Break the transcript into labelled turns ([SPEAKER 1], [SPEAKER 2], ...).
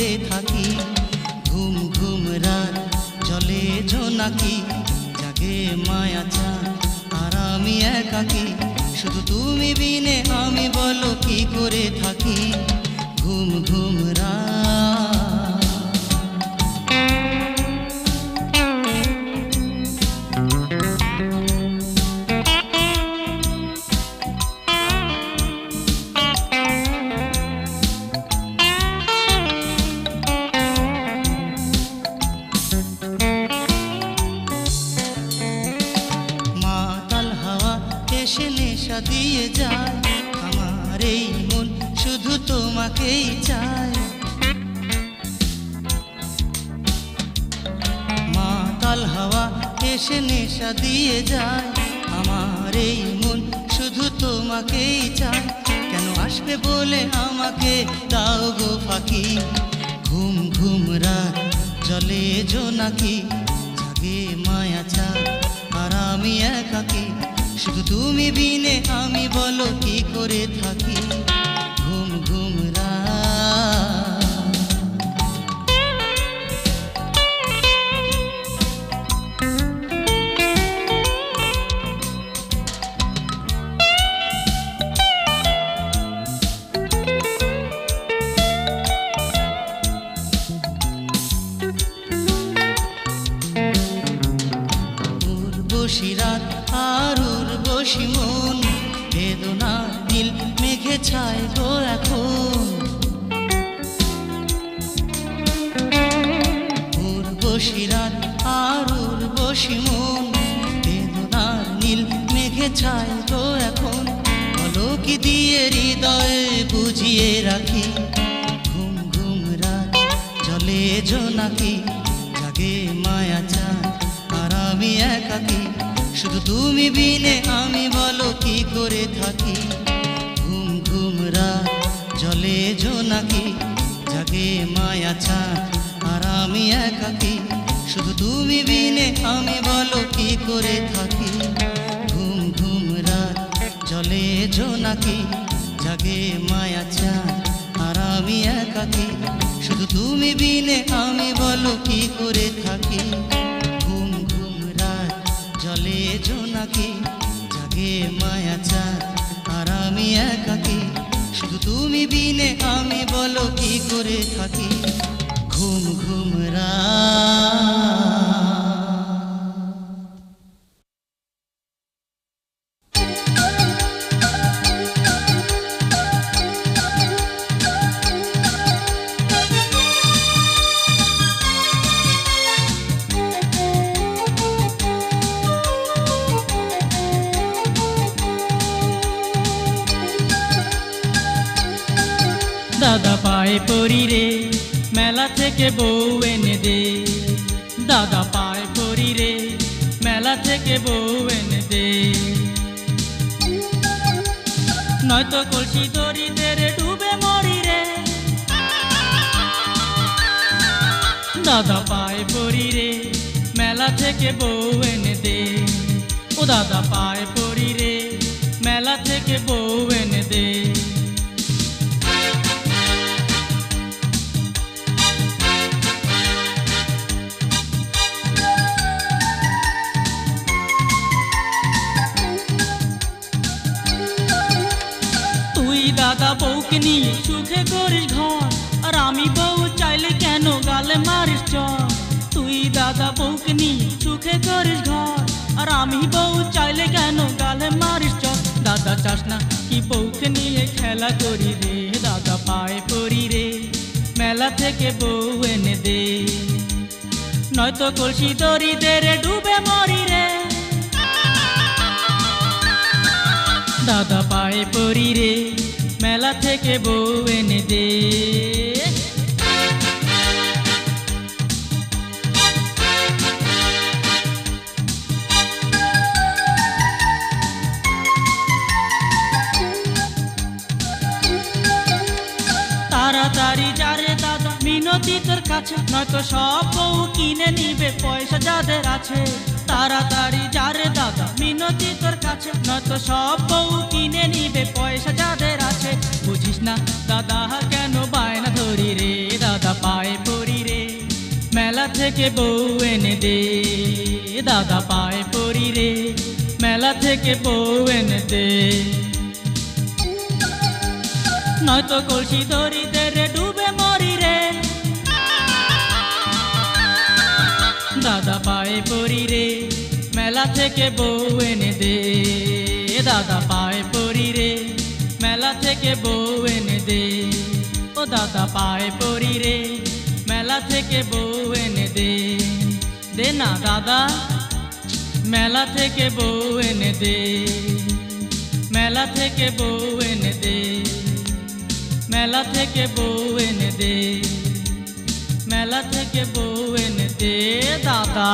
[SPEAKER 1] করে থাকি। ঘুম ঘুম রাত জলে জোনাকি, জাগে মায়া চাঁদ আর আমি একাকি। শুধু তুমি বিনে আমি বলো কি করে থাকি। ঘুম ঘুম রাত এসে নেশা দিয়ে যায়, আমার এই মন শুধু তোমাকেই চায়। মাতাল হাওয়া এসে নেশা দিয়ে যায়, আমার এই মন শুধু তোমাকেই চায়। কেন আসবে বলে আমাকে দাও গো ফাঁকি। ঘুম ঘুম রাত জলে জোনাকি, জাগে মায়া চাঁদ আর আমি একাকি। শুধু তুমি বিনে আমি বলো কি করে থাকি। ঘুম ঘুম উর্বশী রাত আর উর্বশী মন, বেদনার নীল মেঘে ছায় গো এখন। উর্বশী রাত আর উর্বশী মন, বেদনার নীল মেঘে ছায় গো এখন। বলো কি দিয়ে হৃদয়ে বুঝিয়ে রাখি। ঘুম ঘুম রাত জলে জোনাকি, জাগে মায়া চাঁদ আর আমি একাকি। শুধু তুমি বিনে আমি বলো কি করে থাকি। ঘুম ঘুম রাত জলে জোনাকি, জাগে মায়া চাঁদ আর আমি একাকি। শুধু তুমি বিনে আমি বলো কি করে থাকি। ঘুম ঘুম রাত জলে জোনাকি, জাগে মায়া চাঁদ আর আমি একাকি। শুধু তুমি বিনে আমি বলো কি করে থাকি। ঘুম ঘুম রাত জলে জোনাকি, জাগে মায়া চাঁদ আর আমি একাকি। শুধু তুমি বিনে আমি বলো কি করে থাকি। ঘুম ঘুম রাত।
[SPEAKER 2] দাদা পায়ে পড়ি রে, মেলা থেকে বউ এনে দে। দাদা পায়ে পড়ি রে, মেলা থেকে বউ এনে দে। নয়তো কলসি দড়িতে রে ডুবে মরি রে। দাদা পায়ে পড়ি রে, মেলা থেকে বউ এনে দে। ও দাদা পায়ে পড়ি রে, মেলা থেকে বউ এনে দে। দাদা বউকে নিয়ে সুখে করিস ঘর, আর আমি বউ চাইলে কেন গালে মারিস চর। তুই দাদা বউকে নিয়ে সুখে করিস ঘর, আর আমি বউ চাইলে কেন গালে মারিস চর। দাদা চাস না কি বউকে নিয়ে খেলা করি রে। দাদা পায়ে পড়ি রে, মেলা থেকে বউ এনে দে। নয়তো কলসি দড়িতে রে ডুবে মরি রে। দাদা পায়ে পড়ি রে, মেলা থেকে বউ এনে দে। তাড়াতাড়ি যারে দাদা মিনতি তোর কাছে, নয়তো সব বউ কিনে নিবে পয়সা যাদের আছে। তাড়াতাড়ি যারে দাদা মিনতি তোর কাছে, নয়তো সব বউ কিনে নিবে পয়সা যাদের আছে। বুঝিস না দাদা কেন বায়না ধরি রে। দাদা পায়ে থেকে বউ এনে দে, দাদা পায়ে পড়ি রে, মেলা থেকে বউ এনে দে। নয়তো কলসি দড়িতে রে ডুবে মরি রে, দাদা পায়ে পড়ি রে, মেলা থেকে বউ এনে দে, দাদা পায়ে পড়ি রে, মেলা থেকে বউ এনে দে। ও দাদা পায়ে পড়ি রে, মেলা থেকে বউ এনে দে, দে না দাদা মেলা থেকে বউ এনে দে, মেলা থেকে বউ এনে দে, মেলা থেকে বউ এনে দে, মেলা থেকে বউ এনে দে দাদা।